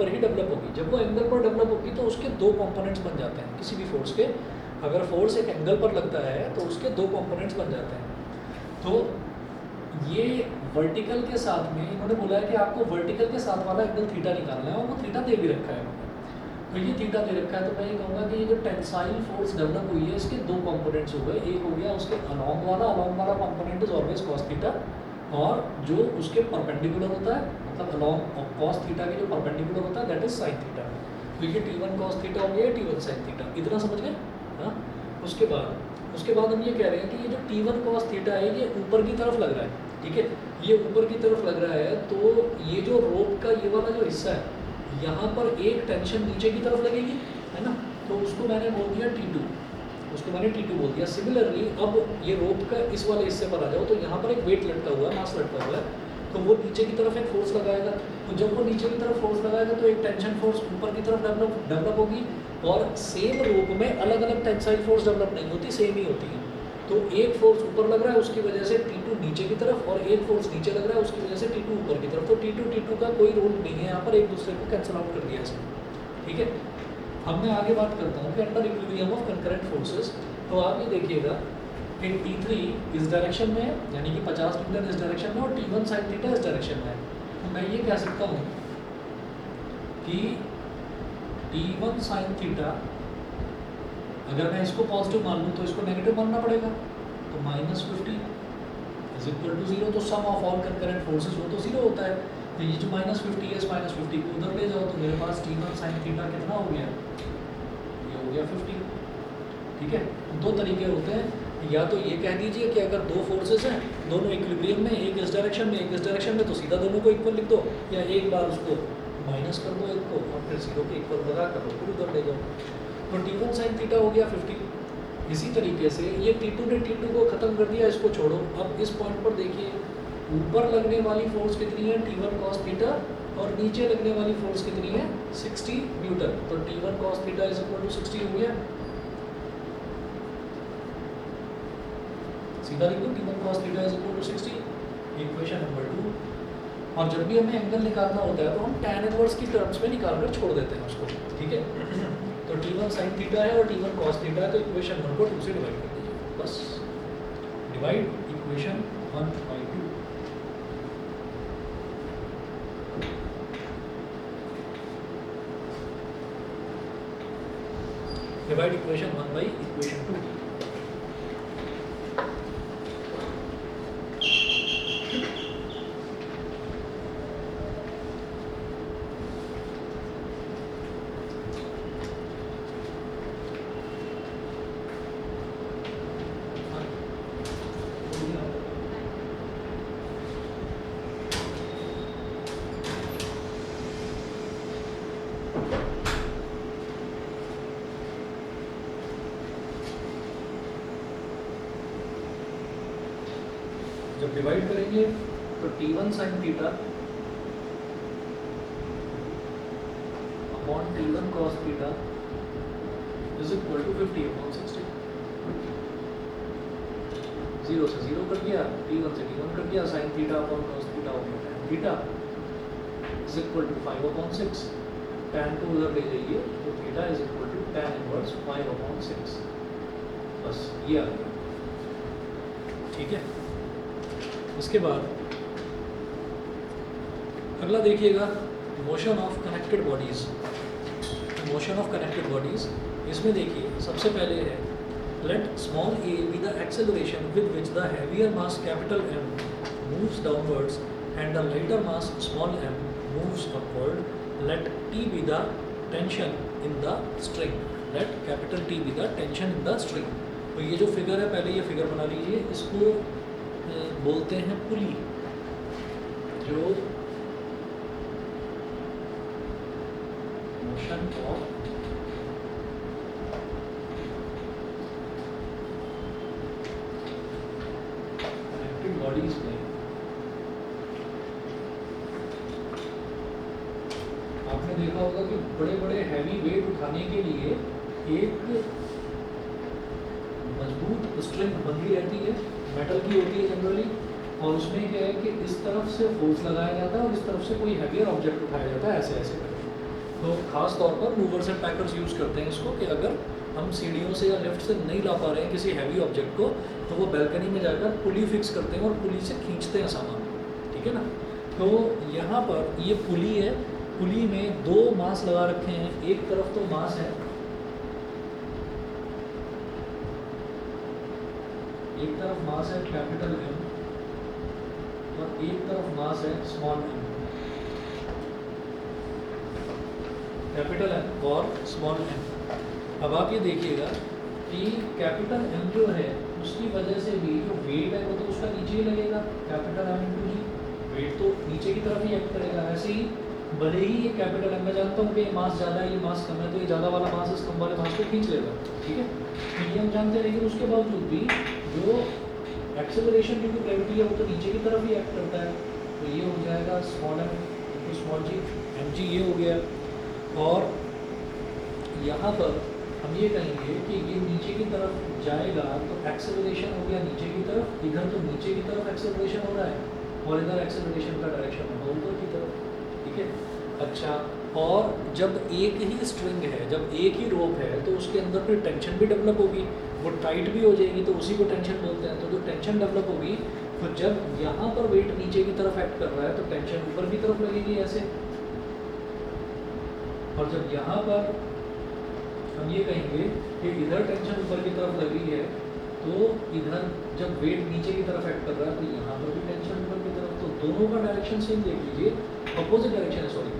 ही डेवलप होगी। जब वो एंगल पर डेवलप होगी तो उसके दो कंपोनेंट्स बन जाते हैं किसी भी फोर्स के। अगर फोर्स एक एंगल पर लगता है तो उसके दो कंपोनेंट्स बन जाते हैं। तो ये वर्टिकल के साथ में इन्होंने बोला है कि आपको वर्टिकल के साथ वाला एंगल थीटा निकालना है और वो थीटा दे भी रखा है। तो ये थीटा दे रखा है, तो मैं ये कहूँगा कि ये जो टेंसाइल फोर्स डेवलप हुई है इसके दो कंपोनेंट्स हो गए। एक हो गया उसके अलोंग वाला component is always cos theta, और जो उसके परपेंडिकुलर होता है मतलब अलोंग कॉस थीटा के जो परपेंडिकुलर होता है दैट इज साइन थीटा। तो ये T1 cos थीटा हो गया, T1 sin थीटा, इतना समझ गए। हाँ, उसके बाद हम ये कह रहे हैं कि ये जो T1 cos थीटा है ये ऊपर की तरफ लग रहा है, ठीक है। ये ऊपर की तरफ लग रहा है तो ये जो रोप का ये वाला जो हिस्सा है यहाँ पर एक टेंशन नीचे की तरफ लगेगी, है ना। तो उसको मैंने बोल दिया T2 बोल दिया। सिमिलरली अब ये रोप का इस वाले हिस्से पर आ जाओ तो यहाँ पर एक वेट लटका हुआ है, मास लटका हुआ है। तो वो नीचे की तरफ एक फोर्स लगाएगा, तो जब वो नीचे की तरफ फोर्स लगाएगा तो एक टेंशन फोर्स ऊपर की तरफ डेवलप होगी, और सेम रूप में अलग अलग टेंसाइल फोर्स डेवलप नहीं होती, सेम ही होती है। तो एक फोर्स ऊपर लग रहा है उसकी वजह से T2 नीचे की तरफ, और एक फोर्स नीचे लग रहा है उसकी वजह से T2 ऊपर की तरफ। तो T2 का कोई रोल नहीं है यहाँ पर, एक दूसरे को कैंसिल आउट कर दिया इसने, ठीक है। अब मैं आगे बात करता हूँ कि under equilibrium of concurrent forces, तो आप ये देखिएगा कि T3 इस डायरेक्शन में है, यानी कि 50 न्यूटन इस डायरेक्शन में, और T1 sin थीटा इस डायरेक्शन में है। तो मैं ये कह सकता हूँ कि T1 sin थीटा, अगर मैं इसको पॉजिटिव मान लूँ तो इसको नेगेटिव मानना पड़ेगा, तो -50 इज इक्वल टू 0। तो sum of all concurrent forces वो तो 0 होता है, तो ये जो -50 है, इस -50 को उधर ले जाओ, तो मेरे पास T1 sin थीटा कितना हो गया, ये हो गया 50, ठीक है। दो तरीके होते हैं, या तो ये कह दीजिए कि अगर दो फोर्सेस हैं, दोनों इक्विलिब्रियम में, एक इस डायरेक्शन में एक इस डायरेक्शन में, तो सीधा दोनों को इक्वल लिख दो, या एक बार उसको माइनस कर दो एक को, और फिर सीधो के इक्वल लगा कर दो, फिर उधर ले जाओ, तो T1 sin थीटा हो गया 50। इसी तरीके से ये T2 ने T2 को ख़त्म कर दिया, इसको छोड़ो। अब इस पॉइंट पर देखिए, ऊपर लगने वाली फोर्स कितनी है, T1 cos थीटा, और नीचे लगने वाली फोर्स कितनी है, 60 न्यूटन। तो T1 cos theta is equal to 60 हो गया, सीधा लिख दो, T1 cos theta is equal to 60, equation number 2। और जब भी हमें एंगल निकालना होता है तो हम tan इनवर्स की टर्म्स में निकाल कर छोड़ देते हैं उसको, ठीक है। तो T1 sin थीटा है और T1 cos थीटा है, तो इक्वेशन 1 को 2 से डिवाइड कर दीजिए, बस। Divide equation 1 by 2। Divide equation 1 by equation 2। जब डिवाइड करेंगे तो T1 sin theta upon T1 cos theta is equal to 50 upon 60। 0 से 0 कर दिया, T1 से T1 कर दिया, sin theta upon cos theta हो गया tan theta is equal to 5 upon 6। tan को उधर ले जाइए तो theta is equal to tan inverse 5 upon 6, बस ये आ गया, ठीक है। इसके बाद अगला देखिएगा, motion of connected bodies. Motion of connected bodies, इसमें देखिए सबसे पहले है, let small a be the acceleration with which the heavier mass capital M moves downwards and the lighter mass small m moves upward. Let T be the tension in the string, let capital T be the tension in the string. तो ये जो फिगर है, पहले ये फिगर बना लीजिए, इसको बोलते हैं पुली, जो मोशन ऑफ कनेक्टेड बॉडीज में आपने देखा होगा कि बड़े बड़े हैवी वेट उठाने के लिए एक मजबूत स्ट्रिंग बंधी रहती है, मेटल की होती है जनरली, और उसमें क्या है कि इस तरफ से फोर्स लगाया जाता है और इस तरफ से कोई हैवियर ऑब्जेक्ट उठाया जाता है, ऐसे ऐसे करके। तो खास तौर पर मूवर्स एंड पैकर्स यूज़ करते हैं इसको, कि अगर हम सीढ़ियों से या लिफ्ट से नहीं ला पा रहे हैं किसी हैवी ऑब्जेक्ट को, तो वो बैल्कनी में जाकर पुली फिक्स करते हैं और पुली से खींचते हैं सामान, ठीक है ना। तो यहाँ पर ये पुली है, पुली में दो मास लगा रखे हैं, एक तरफ तो मास है, एक तरफ मास है कैपिटल M और एक तरफ मास है स्मॉल m, कैपिटल M और स्मॉल m। अब आप ये देखिएगा कि कैपिटल M जो है उसकी वजह से भी जो वेट है वो तो उसका नीचे ही लगेगा, कैपिटल M इंटू जी, वेट तो नीचे की तरफ ही एक्ट करेगा। ऐसे ही भले ही ये कैपिटल M, मैं जानता हूँ कि ये मास ज़्यादा है, ये मास कम है, तो ये ज़्यादा वाला मास इस कम वाले मास को खींच लेगा, ठीक है। तो ये हम जानते हैं, लेकिन उसके बावजूद भी जो एक्सेलरेशन ड्यू टू ग्रेविटी है वो तो नीचे की तरफ ही एक्ट करता है। तो ये हो स्मॉल एम इंटू स्मॉल जी, एम जी ये हो गया। और यहाँ पर हम ये कहेंगे कि ये नीचे की तरफ जाएगा तो एक्सेलरेशन हो गया नीचे की तरफ, इधर तो नीचे की तरफ एक्सेलरेशन हो रहा है और इधर एक्सेलरेशन का डायरेक्शन होगा ऊपर की तरफ, ठीक है। अच्छा, और जब एक ही स्ट्रिंग है, जब एक ही रोप है तो उसके अंदर फिर टेंशन भी डेवलप होगी, वो टाइट भी हो जाएगी तो उसी को टेंशन बोलते हैं। तो जो टेंशन डेवलप होगी, तो जब यहाँ पर वेट नीचे की तरफ एक्ट कर रहा है तो टेंशन ऊपर की तरफ लगेगी ऐसे, और जब यहाँ पर हम ये कहेंगे कि इधर टेंशन ऊपर की तरफ लग रही है तो इधर जब वेट नीचे की तरफ एक्ट कर रहा है तो यहाँ पर भी टेंशन ऊपर की तरफ, तो दोनों का डायरेक्शन सेम देख लीजिए, अपोजिट डायरेक्शन है, सॉरी,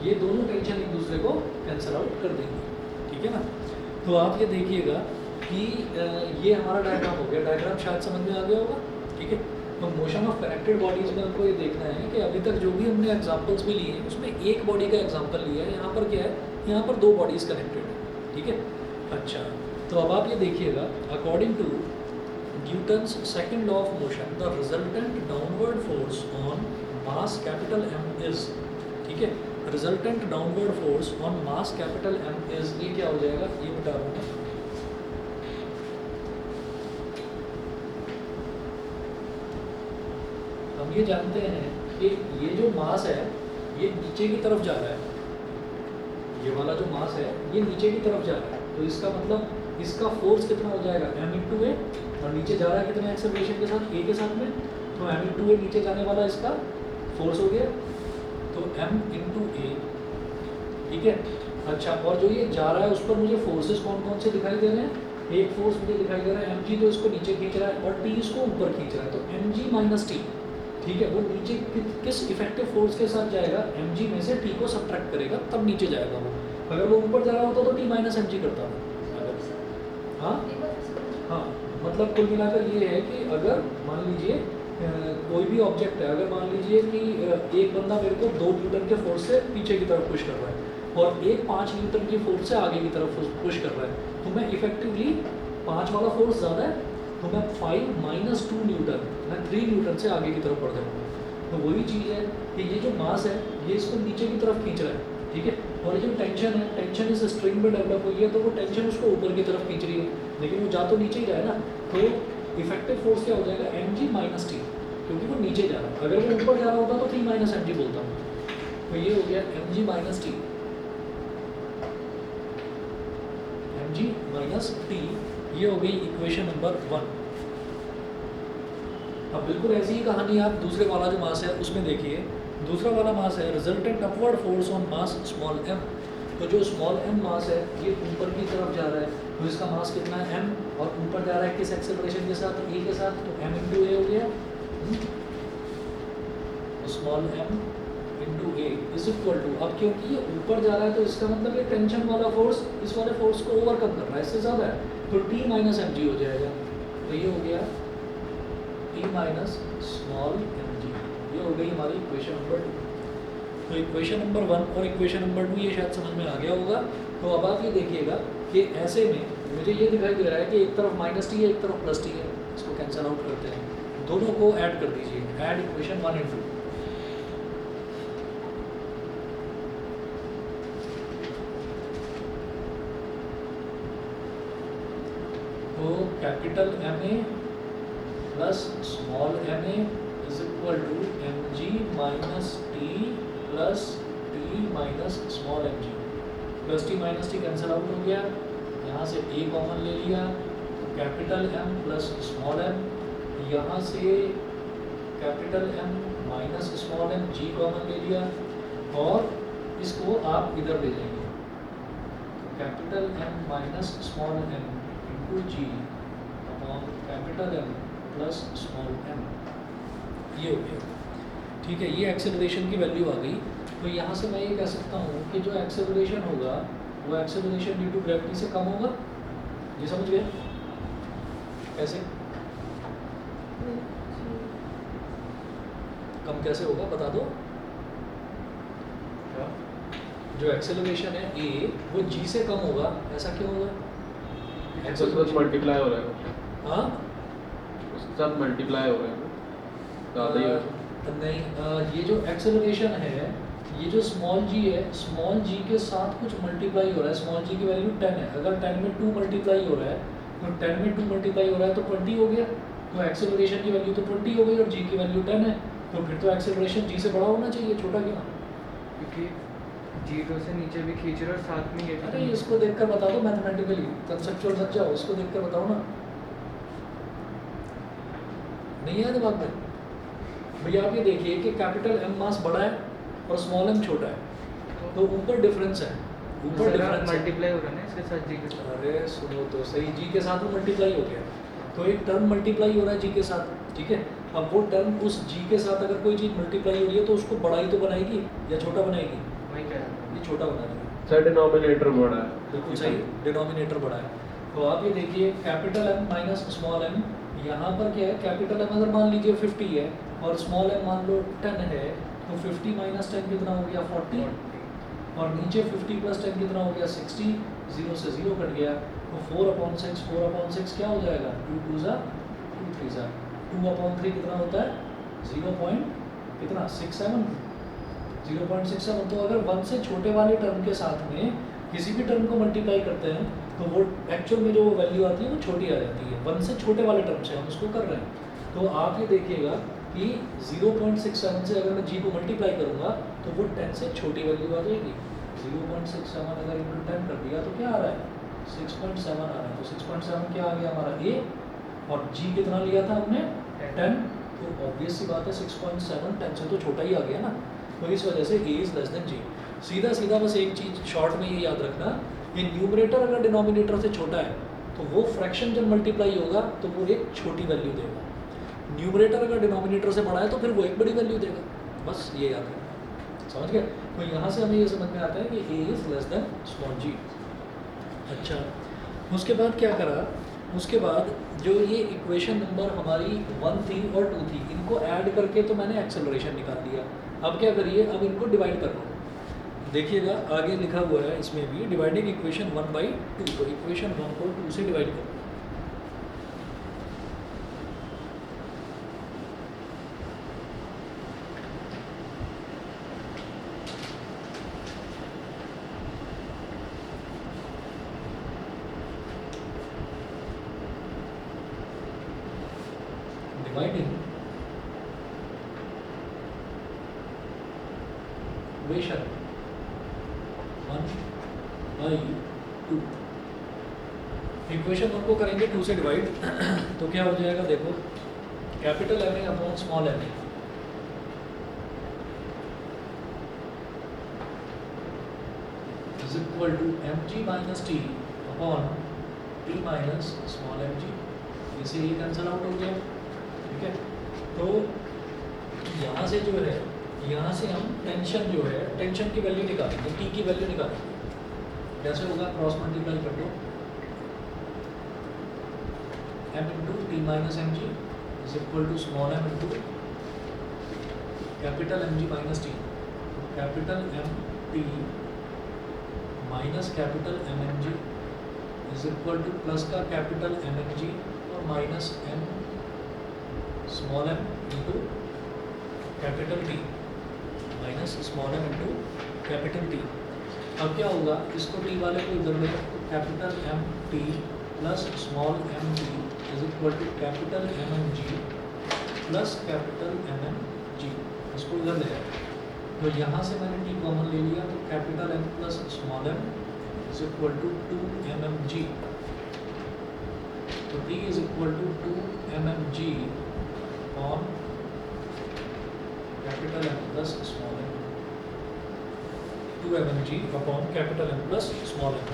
ये दोनों टेंशन एक दूसरे को कैंसिल आउट कर देंगे, ठीक है ना। तो आप ये देखिएगा कि ये हमारा डायग्राम हो गया, डायग्राम शायद समझ में आ गया होगा, ठीक है। तो मोशन ऑफ कनेक्टेड बॉडीज़ में हमको ये देखना है कि अभी तक जो भी हमने एग्जांपल्स भी लिए हैं उसमें एक बॉडी का एग्जांपल लिया है, यहाँ पर क्या है, यहाँ पर दो बॉडीज़ कनेक्टेड है, ठीक है। अच्छा, तो अब आप ये देखिएगा, according to Newton's second law of motion the resultant downward force on mass capital M is, ठीक है, resultant downward force on mass capital M is, ये क्या हो जाएगा, ये बता रहा हूँ। हम ये जानते हैं कि ये जो मास है ये नीचे की तरफ जा रहा है, ये वाला जो मास है ये नीचे की तरफ जा रहा है, तो इसका मतलब इसका फोर्स कितना हो जाएगा, m इंटू ए, और नीचे जा रहा है कितने एक्सेलरेशन के साथ, a के साथ में, तो m इंटू ए नीचे जाने वाला इसका फोर्स हो गया, तो m इंटू ए, ठीक है। अच्छा, और जो ये जा रहा है उस पर मुझे फोर्सेस कौन कौन से दिखाई दे रहे हैं, एक फोर्स मुझे दिखाई दे रहा है mg, तो इसको नीचे खींच रहा है, और t इसको ऊपर खींच रहा है, तो mg माइनस टी, ठीक है। वो नीचे किस इफेक्टिव फोर्स के साथ जाएगा, mg में से t को सब्ट्रैक्ट करेगा तब नीचे जाएगा वो, अगर वो ऊपर जा रहा होता तो t माइनस mg करता था। हाँ हाँ, मतलब कुल मिलाकर ये है कि अगर मान लीजिए कोई भी ऑब्जेक्ट है, अगर मान लीजिए कि एक बंदा मेरे को 2 न्यूटन के फोर्स से पीछे की तरफ पुश कर रहा है और एक 5 न्यूटन की फोर्स से आगे की तरफ पुश कर रहा है, तो मैं इफेक्टिवली 5 वाला फोर्स ज़्यादा है तो मैं 5 माइनस 2 न्यूटन, मैं 3 न्यूटन से आगे की तरफ बढ़ जाऊँगा। तो वही चीज़ है कि ये जो मास है ये इसको नीचे की तरफ खींच रहा है, ठीक है, और ये जो टेंशन है, टेंशन इस स्ट्रिंग में डेवलप हुई है तो वो टेंशन उसको ऊपर की तरफ खींच रही है, लेकिन वो जा तो नीचे ही रहा है ना, तो इफेक्टिव फोर्स क्या हो जाएगा, mg माइनस टी, क्योंकि वो नीचे जा रहा है, अगर वो ऊपर जा रहा होता तो 3 माइनस mg बोलता हूँ, तो ये हो गया mg minus T, mg minus T, ये हो गई इक्वेशन नंबर 1। अब बिल्कुल ऐसी ही कहानी आप दूसरे वाला जो मास है उसमें देखिए, दूसरा वाला मास है resultant upward force on mass small m, तो जो स्मॉल m मास है ये ऊपर की तरफ जा रहा है, तो इसका मास कितना है m, और ऊपर जा रहा है किस एक्सेलरेशन के साथ, a के साथ, तो m इंटू ए हो गया, small m into A is equal to, अब क्योंकि ये ऊपर जा रहा है तो इसका मतलब ये टेंशन वाला फोर्स इस वाले फोर्स को ओवरकम कर रहा है, इससे ज़्यादा है, तो t माइनस mg हो जाएगा, तो ये हो गया t माइनस स्मॉल mg, ये हो गई हमारी इक्वेशन नंबर 2। तो इक्वेशन नंबर 1 और इक्वेशन नंबर 2 ये शायद समझ में आ गया होगा। तो अब आप ये देखिएगा कि ऐसे में मुझे ये दिखाई दे रहा है कि एक तरफ माइनस टी है एक तरफ प्लस टी है, इसको कैंसिल आउट करते हैं, दोनों को ऐड कर दीजिए, ऐड इक्वेशन 1 and 2। तो capital MA plus small ma is equal to mg minus T plus T minus small mg, plus T minus T cancel out हो गया, यहाँ से a कॉमन ले लिया, तो capital M plus small m, यहाँ से capital M minus small m g common ले लिया, और इसको आप इधर ले जाएंगे, capital M minus small m into G upon capital M plus small m, ये हो गया, ठीक है। ये एक्सेलरेशन की वैल्यू आ गई, तो यहाँ से मैं ये कह सकता हूँ कि जो एक्सेलरेशन होगा वो एक्सेलरेशन ड्यू टू ग्रेविटी से कम होगा, ये समझ गए कैसे, कम कैसे होगा बता दो, जो एक्सेलरेशन है a वो g से कम होगा, ऐसा क्यों होगा, एक्सेलरेशन मल्टीप्लाई हो रहा है, हाँ उसके साथ मल्टीप्लाई हो रहा है, ज़्यादा ही नहीं, ये जो एक्सेलरेशन है, ये जो स्मॉल जी है, स्मॉल जी के साथ कुछ मल्टीप्लाई हो रहा है। स्मॉल जी की वैल्यू 10 है, अगर 10 में 2 मल्टीप्लाई हो रहा है तो 10 में 2 मल्टीप्लाई हो रहा है तो 20 हो गया। तो एक्सेलरेशन की वैल्यू तो 20 हो गई और जी की वैल्यू 10 है, तो फिर तो एक्सेलरेशन जी से बड़ा होना चाहिए, छोटा क्यों? क्योंकि जीरो से नीचे भी खींच रहे और साथ में ये भी अरे इसको देखकर बता दो मैथमेटिकली, कंसेप्चुअल मत जाओ, इसको देखकर बताओ ना। नहीं है दिमाग में? भैया आप ये देखिए कि कैपिटल एम मास बड़ा है और स्मॉल एम छोटा है, तो ऊपर डिफरेंस है, ऊपर डिफरेंस है। मल्टीप्लाई हो रहा है ना इसके साथ जी के साथ। अरे सुनो तो सही, जी के साथ में मल्टीप्लाई हो गया, तो एक टर्म मल्टीप्लाई हो रहा है जी के साथ, ठीक है। अब वो टर्म उस जी के साथ अगर कोई चीज़ मल्टीप्लाई हो रही है तो उसको बड़ा ही तो बनाएगी या छोटा बनाएगी? वही कह रहा हूँ। ये छोटा बना देगी। सर डिनोमिनेटर बड़ा है। बिल्कुल सही, डिनोमिनेटर बड़ा है। तो आप ये देखिए capital M minus small M, यहाँ पर क्या है, कैपिटल एम अगर मान लीजिए 50 है और स्मॉल एम मान लो 10 है, तो 50 माइनस 10 कितना हो गया 40, और नीचे 50 प्लस 10 कितना हो गया 60, 0 से 0 कट गया, तो 4/6, 4/6 क्या हो जाएगा, 2 2 ज़ा 2 3 ज़ा 2/3 कितना होता है 0. कितना 67, 0.67। तो अगर 1 से छोटे वाले टर्म के साथ में किसी भी टर्म को मल्टीप्लाई करते हैं तो वो एक्चुअल में जो वैल्यू आती है वो छोटी आ जाती है। 1 से छोटे वाले टर्म से हम उसको कर रहे हैं, तो आप ये देखिएगा कि 0.67 से अगर मैं जी को मल्टीप्लाई करूँगा तो वो 10 से छोटी वैल्यू आ जाएगी। 0.67 अगर इंटू 10 कर दिया तो क्या आ रहा है 6.7 आ रहा है, तो 6.7 क्या आ गया हमारा ए, और जी कितना लिया था हमने 10, तो ऑब्वियस सी बात है 6.7 10 से तो छोटा ही आ गया ना, तो इस वजह से ए इज़ लेस देन जी। सीधा सीधा बस एक चीज़ शॉर्ट में ये याद रखना, ये न्यूमरेटर अगर डिनोमिनेटर से छोटा है तो वो फ्रैक्शन जब मल्टीप्लाई होगा तो वो एक छोटी वैल्यू देगा, न्यूमरेटर अगर डिनोमिनेटर से बड़ा है तो फिर वो एक बड़ी वैल्यू देगा। बस ये याद रखना, समझ गए? तो यहाँ से हमें ये समझ में आता है कि A is less than small G. अच्छा, उसके बाद क्या करा, उसके बाद जो ये इक्वेशन नंबर हमारी 1 थी और 2 थी, इनको ऐड करके तो मैंने एक्सेलरेशन निकाल दिया। अब क्या करिए, अब इनको डिवाइड कर लो। देखिएगा आगे लिखा हुआ है इसमें भी डिवाइडिंग इक्वेशन 1/2, तो इक्वेशन 1 को 2 से डिवाइड करो। डिवाइडिंग इक्वेशन 1/2, इक्वेशन 1 को करेंगे 2 से डिवाइड तो क्या हो जाएगा, देखो capital M A upon small M A is equal to M G minus T upon T minus small M G, इसे ये कैंसिल आउट हो गया, ठीक है। तो यहाँ से जो है, यहाँ से हम टेंशन जो है, टेंशन की वैल्यू निकालेंगे, टी की वैल्यू निकालेंगे। कैसे होगा, क्रॉस मल्टीप्लाई कर दो, M into T minus M G is equal to small M into capital M G minus T, capital M T minus capital M M G is equal to plus का कैपिटल एम एम जी और minus M small M into capital T minus small M into capital T. अब क्या होगा, इसको टी वाले को इधर ले, capital M T plus small M T is equal to capital M M G plus capital M M G, इसको इधर ले आए। तो यहाँ से मैंने टी कॉमन ले लिया, तो capital M plus small M is equal to 2 M M G, तो T is equal to 2 M M G on capital M plus small M, 2 M M G upon capital M plus small M.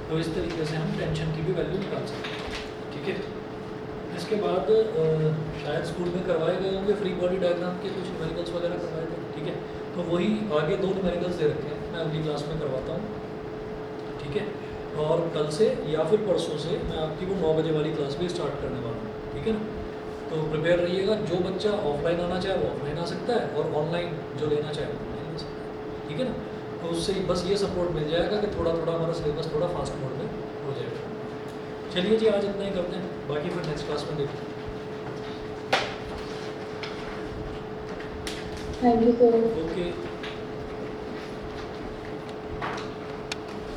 तो इस तरीके से हम टेंशन की भी वैल्यू निकाल सकते हैं, ठीक है। इसके बाद शायद स्कूल में करवाए गए होंगे फ्री बॉडी डायग्राम के कुछ न्यूमेरिकल्स वगैरह करवाए थे, ठीक है। तो वही आगे 2 न्यूमेरिकल्स दे रखे हैं, मैं अगली क्लास में करवाता हूँ, ठीक है। और कल से या फिर परसों से मैं आपकी वो 9 बजे वाली क्लास भी स्टार्ट करने वाला हूँ, ठीक है ना। तो प्रिपेयर रहिएगा, जो बच्चा ऑफलाइन आना चाहे वो ऑफलाइन आ सकता है और ऑनलाइन जो लेना चाहे वो ऑनलाइन ले सकता है, ठीक है ना। तो उससे बस ये सपोर्ट मिल जाएगा कि थोड़ा थोड़ा हमारा सिलेबस थोड़ा फास्ट मोड में हो जाएगा। चलिए जी, आज इतना ही करते हैं, बाकी फिर नेक्स्ट क्लास में देखते हैं। है थैंक यू सर। ओके